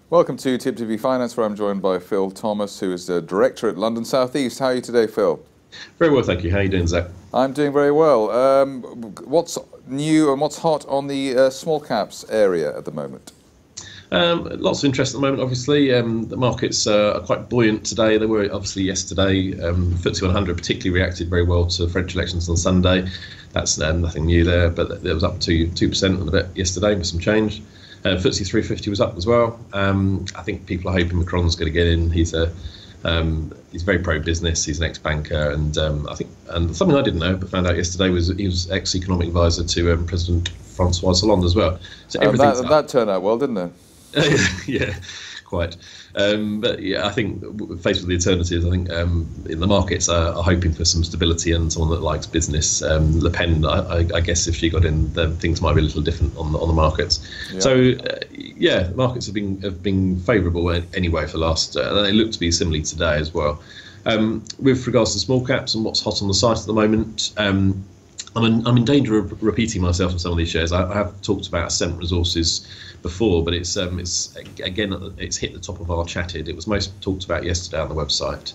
Welcome to Tip TV Finance, where I'm joined by Phil Thomas, who is the Director at London South East. How are you today, Phil? Very well, thank you. How are you doing, Zach? I'm doing very well. What's new and what's hot on the small caps area at the moment? Lots of interest at the moment, obviously. The markets are quite buoyant today. They were obviously yesterday. FTSE 100 particularly reacted very well to French elections on Sunday. That's nothing new there, but it was up to 2% and a bit yesterday with some change. FTSE 350 was up as well. I think people are hoping Macron's going to get in. He's very pro-business. He's an ex-banker, and I think something I didn't know but found out yesterday was he was ex-economic advisor to President Francois Hollande as well. So that turned out well, didn't it? Yeah, quite. But yeah, I think faced with the alternatives, I think in the markets are hoping for some stability and someone that likes business. Le Pen, I guess if she got in, then things might be a little different on the markets. Yeah. So yeah, the markets have been favourable anyway for the last, and they look to be similarly today as well. With regards to small caps and what's hot on the site at the moment. I'm in danger of repeating myself on some of these shares. I have talked about Ascent Resources before, but it's hit the top of our chatted. It was most talked about yesterday on the website,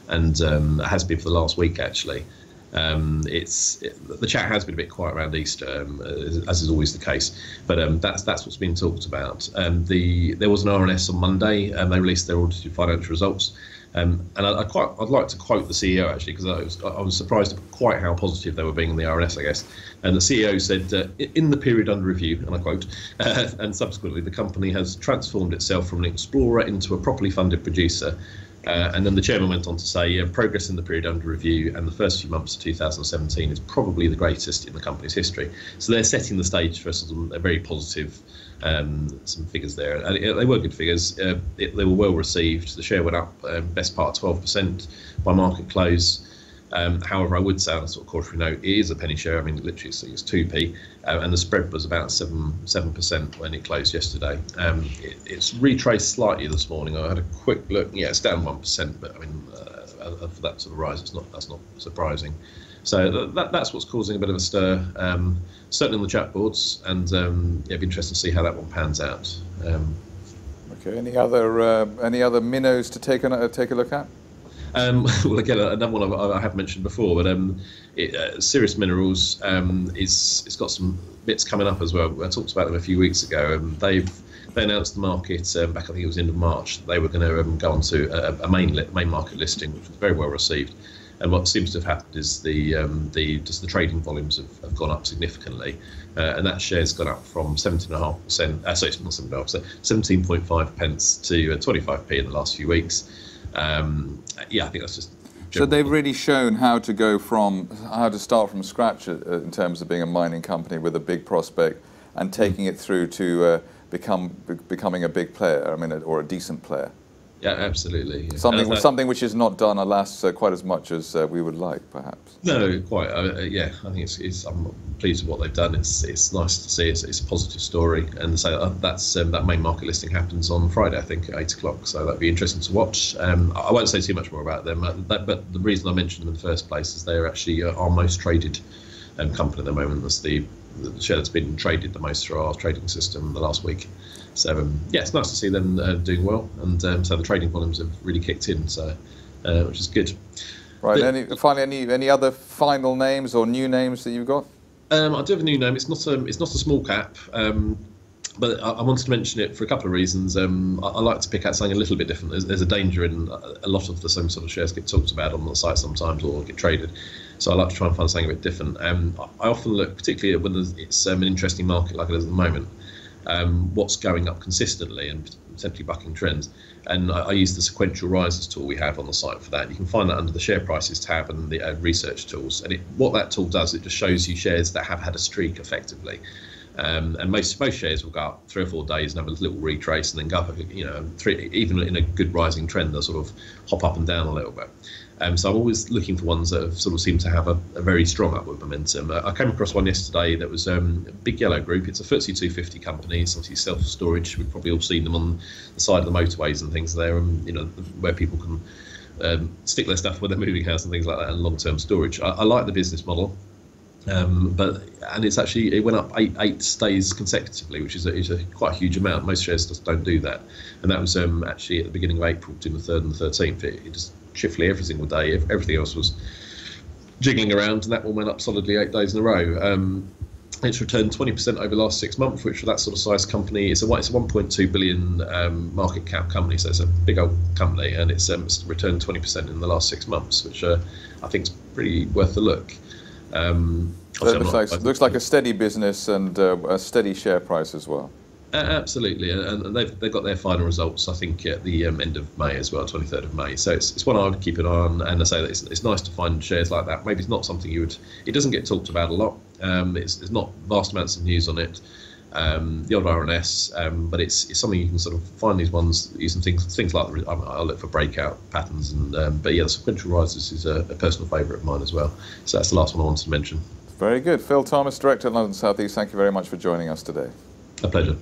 and it has been for the last week actually. The chat has been a bit quiet around Easter, as is always the case, but that's what's been talked about. There was an RNS on Monday, and they released their audited financial results. And I'd like to quote the CEO actually, because I was surprised at quite how positive they were being in the RNS, I guess. And the CEO said, in the period under review, and I quote, and subsequently the company has transformed itself from an explorer into a properly funded producer. And then the chairman went on to say, progress in the period under review and the first few months of 2017 is probably the greatest in the company's history. So they're setting the stage for a very positive some figures there, and they were good figures. They were well received. The share went up best part of 12% by market close. However, I would say on a sort of cautionary note, it is a penny share. I mean, literally it's 2p, and the spread was about 7% when it closed yesterday. It's retraced slightly this morning. I had a quick look. Yeah, it's down 1%, but I mean, for that sort of rise, that's not surprising. So that's what's causing a bit of a stir, certainly on the chat boards, and it'd be interesting to see how that one pans out. Okay. Any other minnows to take a look at? Well, again, another one I have mentioned before, but Sirius Minerals it's got some bits coming up as well. I talked about them a few weeks ago. They announced the market back, I think it was end of March, that they were going to go on to a main market listing, which was very well received. And what seems to have happened is the trading volumes have gone up significantly, and that share's gone up from 17.5%. Sorry, it's not 7.5%, 17.5 pence to 25p in the last few weeks. Yeah, I think that's just. So they've really shown how to start from scratch in terms of being a mining company with a big prospect and taking it through to becoming a big player. I mean, or a decent player. Yeah, absolutely. Yeah. Something which is not done, alas, quite as much as we would like, perhaps. No, quite. Yeah, I think I'm pleased with what they've done. It's nice to see. It's a positive story, and so that main market listing happens on Friday, I think, at 8 o'clock. So that'd be interesting to watch. I won't say too much more about them, but the reason I mentioned them in the first place is they're actually our most traded company at the moment. That's the share that's been traded the most through our trading system the last week. So yeah, it's nice to see them doing well, and so the trading volumes have really kicked in, so which is good. Right. Any other final names or new names that you've got? I do have a new name. It's not a small cap, but I wanted to mention it for a couple of reasons. I like to pick out something a little bit different. There's a danger in a lot of the same sort of shares get talked about on the site sometimes or get traded. So I like to try and find something a bit different. I often look, particularly when it's an interesting market like it is at the moment, what's going up consistently and potentially bucking trends. And I use the sequential rises tool we have on the site for that. You can find that under the share prices tab and the research tools. And what that tool does, it just shows you shares that have had a streak effectively. And most shares will go up 3 or 4 days and have a little retrace and then go up, even in a good rising trend, they'll sort of hop up and down a little bit. So I'm always looking for ones that have sort of seem to have a very strong upward momentum. I came across one yesterday that was a big yellow group. It's a FTSE 250 company. It's obviously self-storage. We've probably all seen them on the side of the motorways and things there, where people can stick their stuff with their moving house and things like that, and long-term storage. I like the business model. And it's actually, it went up eight days consecutively, which is a quite a huge amount. Most shares just don't do that. And that was actually at the beginning of April, between the 3rd and the 13th. It just shiftly every single day. Everything else was jiggling around, and that one went up solidly 8 days in a row. It's returned 20% over the last 6 months, which for that sort of size company, it's a 1.2 billion market cap company, so it's a big old company, and it's returned 20% in the last 6 months, which I think is pretty worth a look. Looks like a steady business and a steady share price as well. Absolutely, and they've got their final results, I think, at the end of May as well, 23rd of May. So it's one I would keep an eye on, and I say that it's nice to find shares like that. Maybe it's not something it doesn't get talked about a lot. It's not vast amounts of news on it, the odd RNS, but it's something you can sort of find these ones using things like I look for breakout patterns, and but yeah, the sequential rises is a personal favourite of mine as well. So that's the last one I wanted to mention. Very good. Phil Thomas, Director at London South East, thank you very much for joining us today. A pleasure.